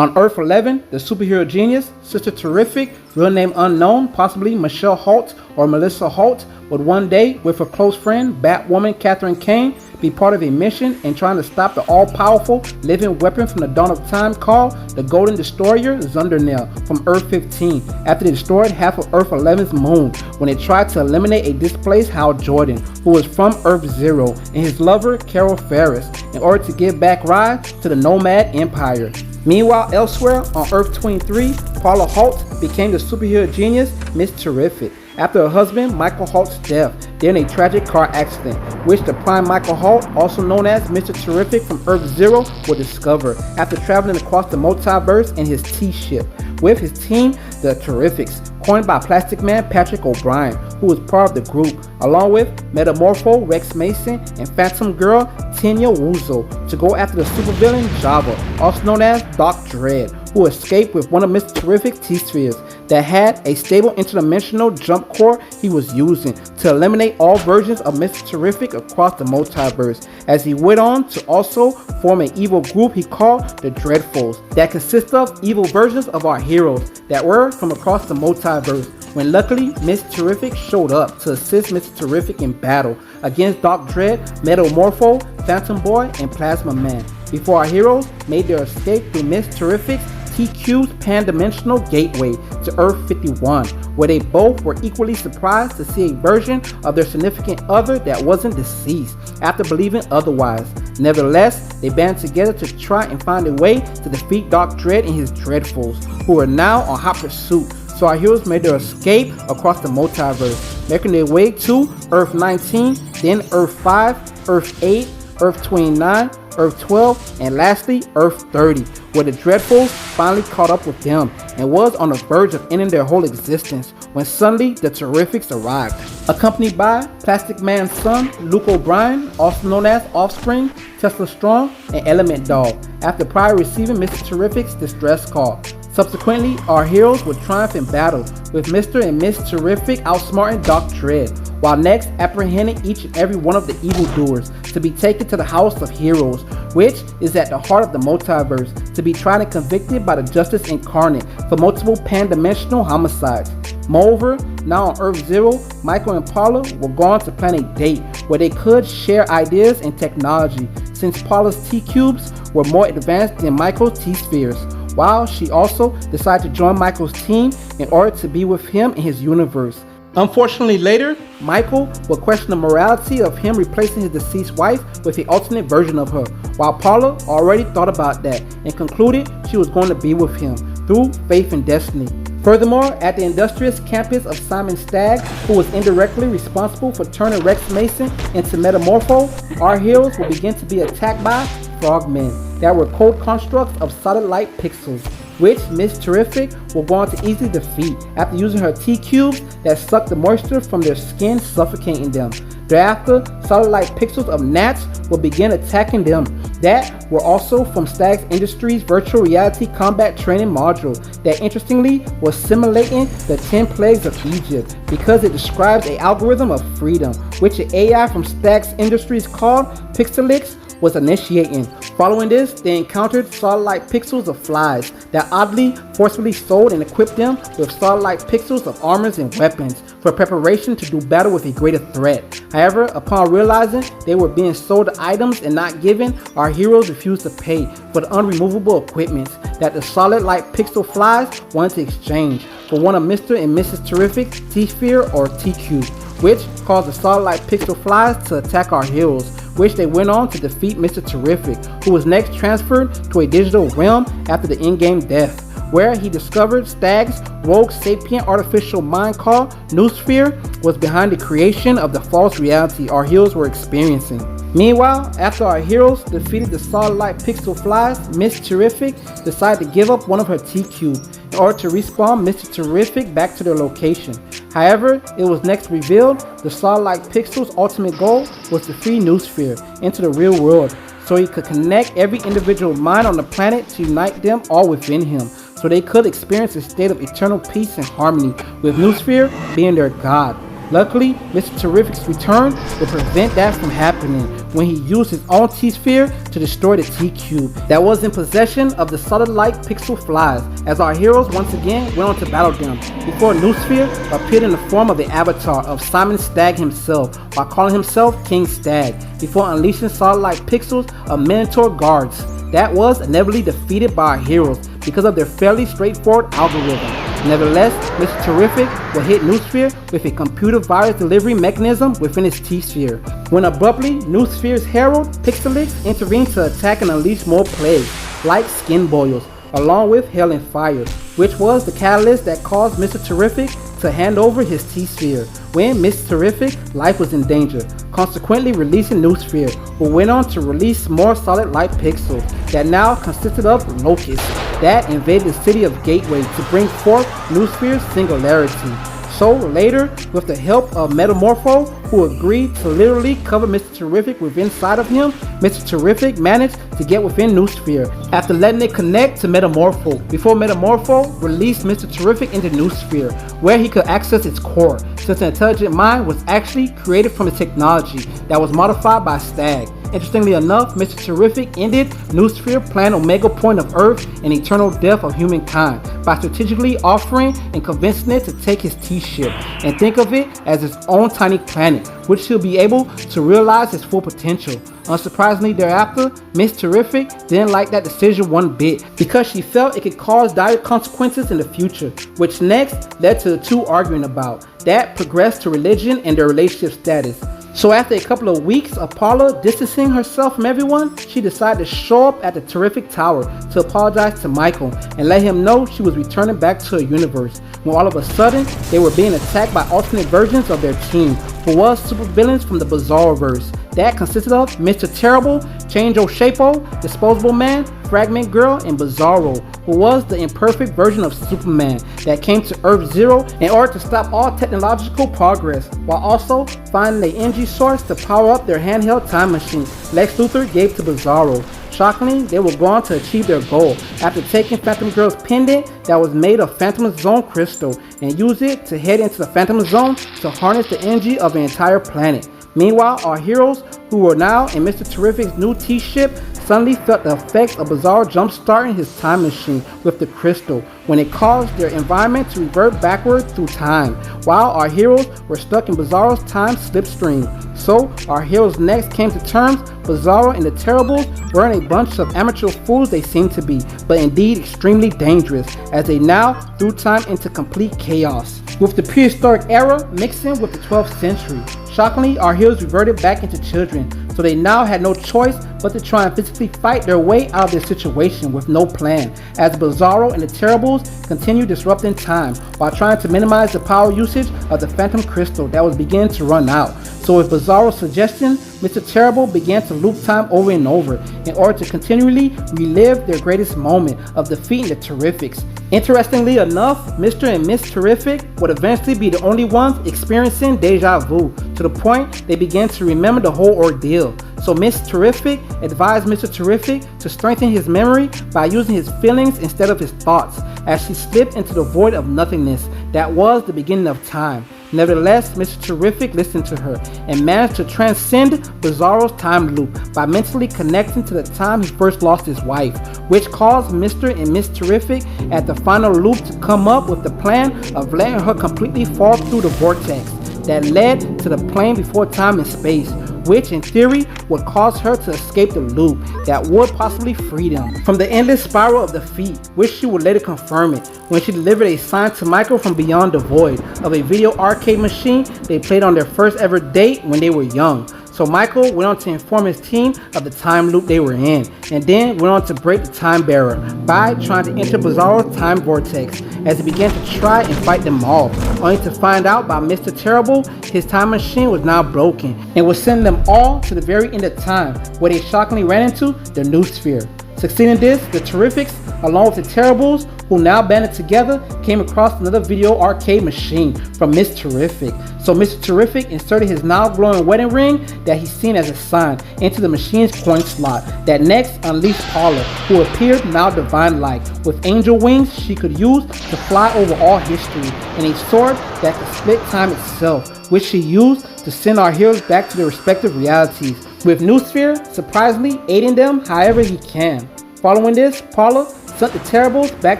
On Earth 11, the superhero genius, Mr.Terrific, real name unknown, possibly Michelle Holt or Melissa Holt, would one day, with her close friend, Batwoman Catherine Kane, be part of a mission in trying to stop the all-powerful living weapon from the dawn of time called the Golden Destroyer Zundernell from Earth 15 after they destroyed half of Earth 11's moon when it tried to eliminate a displaced Hal Jordan who was from Earth 0 and his lover Carol Ferris in order to give back ride to the Nomad Empire. Meanwhile, elsewhere on Earth 23, Paula Holt became the superhero genius Ms.Terrific after her husband Michael Holt's death during a tragic car accident, which the prime Michael Holt, also known as Mr.Terrific from Earth 0, would discover after traveling across the multiverse in his T-ship with his team, the Terrifics, coined by Plastic Man Patrick O'Brien, who was part of the group, along with Metamorpho Rex Mason and Phantom Girl Tenya Wuzo, to go after the supervillain Java, also known as Doc Dredd, who escaped with one of Mr.Terrific's T-spheres that had a stable interdimensional jump core he was using to eliminate all versions of Mr.Terrific across the multiverse, as he went on to also form an evil group he called the Dreadfuls that consists of evil versions of our heroes that were from across the multiverse, when luckily Ms.Terrific showed up to assist Mr.Terrific in battle against Doc Dredd, Metamorpho, Phantom Boy, and Plasma Man, before our heroes made their escape through Ms.Terrific's TQ's pan-dimensional gateway to Earth 51, where they both were equally surprised to see a version of their significant other that wasn't deceased after believing otherwise. Nevertheless, they banded together to try and find a way to defeat Doc Dredd and his Dreadfuls, who are now on hot pursuit. So our heroes made their escape across the multiverse, making their way to Earth 19, then Earth 5, Earth 8, Earth 29, Earth 12, and lastly Earth 30, where the Dreadfuls finally caught up with them and was on the verge of ending their whole existence when suddenly the Terrifics arrived, accompanied by Plastic Man's son Luke O'Brien, also known as Offspring, Tesla Strong, and Element Dog, after prior receiving Mr.Terrific's distress call. Subsequently, our heroes would triumph in battle, with Mr. and Ms.Terrific outsmarting Doc Dredd, while next apprehending each and every one of the evildoers to be taken to the House of Heroes, which is at the heart of the multiverse, to be tried and convicted by the Justice Incarnate for multiple pan-dimensional homicides. Moreover, now on Earth 0, Michael and Paula were going to plan a date where they could share ideas and technology, since Paula's T-cubes were more advanced than Michael's T-spheres, while she also decided to join Michael's team in order to be with him in his universe. Unfortunately later, Michael would question the morality of him replacing his deceased wife with an alternate version of her, while Paula already thought about that and concluded she was going to be with him through faith and destiny. Furthermore, at the industrious campus of Simon Stagg, who was indirectly responsible for turning Rex Mason into Metamorpho, our heroes will begin to be attacked by frogmen that were code constructs of solid light pixels, which Ms.Terrific will go on to easily defeat after using her T-cubes that suck the moisture from their skin, suffocating them. Thereafter, solid light pixels of gnats will begin attacking them that were also from Stags Industries virtual reality combat training module that interestingly was simulating the 10 plagues of Egypt because it describes an algorithm of freedom, which an AI from Stags Industries called Pixelix was initiating. Following this, they encountered solid light pixels of flies that oddly forcefully sold and equipped them with solid light pixels of armors and weapons for preparation to do battle with a greater threat. However, upon realizing they were being sold the items and not given, our heroes refused to pay for the unremovable equipment that the solid light pixel flies wanted to exchange for one of Mr. and Mrs. Terrific's T-sphere or T-cube, which caused the solid light pixel flies to attack our heroes, which they went on to defeat Mr.Terrific, who was next transferred to a digital realm after the in-game death, where he discovered Stag's rogue sapient artificial mind called Noosphere was behind the creation of the false reality our heroes were experiencing. Meanwhile, after our heroes defeated the solid light pixel flies, Ms.Terrific decided to give up one of her T-cube in order to respawn Mr.Terrific back to their location. However, it was next revealed the solid light pixel's ultimate goal was to free Noosphere into the real world so he could connect every individual mind on the planet to unite them all within him, so they could experience a state of eternal peace and harmony, with Noosphere being their god. Luckily, Mr. Terrific's return would prevent that from happening when he used his own T-Sphere to destroy the T-Cube that was in possession of the solid light pixel flies, as our heroes once again went on to battle them, before Noosphere appeared in the form of the avatar of Simon Stagg himself, while calling himself King Stagg, before unleashing solid light pixels of Minotaur guards. That was inevitably defeated by our heroes because of their fairly straightforward algorithm. Nevertheless, Mr. Terrific will hit Noosphere with a computer virus delivery mechanism within his T-Sphere, when abruptly Noosphere's herald, Pixelix, intervened to attack and unleash more plagues, like skin boils, along with hail and fire, which was the catalyst that caused Mr. Terrific to hand over his T-Sphere when Ms.Terrific life was in danger, consequently releasing Noosphere, who went on to release more solid light pixels that now consisted of locusts that invaded the city of Gateway to bring forth Noosphere's singularity. So later, with the help of Metamorpho, who agreed to literally cover Mr. Terrific with inside of him, Mr. Terrific managed to get within Noosphere after letting it connect to Metamorpho, before Metamorpho released Mr. Terrific into Noosphere, where he could access its core, since the intelligent mind was actually created from a technology that was modified by Stagg. Interestingly enough, Mr. Terrific ended Noosphere Plan Omega Point of Earth and eternal death of humankind by strategically offering and convincing it to take his T-ship and think of it as its own tiny planet, which he'll be able to realize his full potential. Unsurprisingly thereafter, Ms.Terrific didn't like that decision one bit because she felt it could cause dire consequences in the future, which next led to the two arguing about. That progressed to religion and their relationship status. So after a couple of weeks of Paula distancing herself from everyone, she decided to show up at the Terrific Tower to apologize to Michael and let him know she was returning back to her universe, when all of a sudden they were being attacked by alternate versions of their team, who was supervillains from the Bizarro verse. That consisted of Mr. Terrible, Change-O Shape-O, Disposable Man, Fragment Girl, and Bizarro, who was the imperfect version of Superman that came to Earth Zero in order to stop all technological progress, while also finding the energy source to power up their handheld time machine Lex Luthor gave to Bizarro. Shockingly, they were going to achieve their goal after taking Phantom Girl's pendant that was made of Phantom Zone crystal and use it to head into the Phantom Zone to harness the energy of the entire planet. Meanwhile, our heroes, who were now in Mr. Terrific's new T-ship, suddenly felt the effects of Bizarro jump-starting his time machine with the crystal when it caused their environment to revert backward through time, while our heroes were stuck in Bizarro's time slipstream. So our heroes next came to terms. Bizarro and the Terribles weren't a bunch of amateur fools they seemed to be, but indeed extremely dangerous, as they now threw time into complete chaos, with the prehistoric era mixing with the 12th century. Shockingly, our heroes reverted back into children, so they now had no choice but to try and physically fight their way out of their situation with no plan, as Bizarro and the Terribles continued disrupting time while trying to minimize the power usage of the Phantom Crystal that was beginning to run out. So with Bizarro's suggestion, Mr. Terrible began to loop time over and over in order to continually relive their greatest moment of defeating the Terrifics. Interestingly enough, Mr. and Ms. Terrific would eventually be the only ones experiencing deja vu, to the point they began to remember the whole ordeal. So Ms. Terrific advised Mr. Terrific to strengthen his memory by using his feelings instead of his thoughts, as she slipped into the void of nothingness that was the beginning of time. Nevertheless, Mr. Terrific listened to her and managed to transcend Bizarro's time loop by mentally connecting to the time he first lost his wife, which caused Mr. and Ms. Terrific at the final loop to come up with the plan of letting her completely fall through the vortex that led to the plane before time and space, which in theory would cause her to escape the loop that would possibly free them from the endless spiral of defeat, which she would later confirm it when she delivered a sign to Michael from beyond the void of a video arcade machine they played on their first ever date when they were young. So Michael went on to inform his team of the time loop they were in, and then went on to break the time barrier by trying to enter Bizarro's time vortex as he began to try and fight them all, only to find out by Mr. Terrible his time machine was now broken and would send them all to the very end of time, where they shockingly ran into the Noosphere. Succeeding this, the Terrifics along with the Terribles, who now banded together, came across another video arcade machine from Ms.Terrific. So Mr.Terrific inserted his now glowing wedding ring that he's seen as a sign into the machine's coin slot. That next unleashed Paula, who appeared now divine-like, with angel wings she could use to fly over all history, and a sword that could split time itself, which she used to send our heroes back to their respective realities, with Noosphere surprisingly aiding them however he can. Following this, Paula sent the Terribles back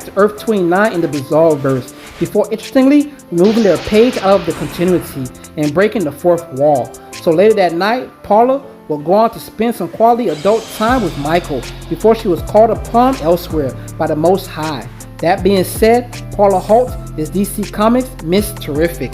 to Earth 29 in the Bizarro verse, before interestingly removing their page out of the continuity and breaking the fourth wall. So later that night, Paula will go on to spend some quality adult time with Michael before she was called upon elsewhere by the Most High. That being said, Paula Holt is DC Comics' Ms.Terrific.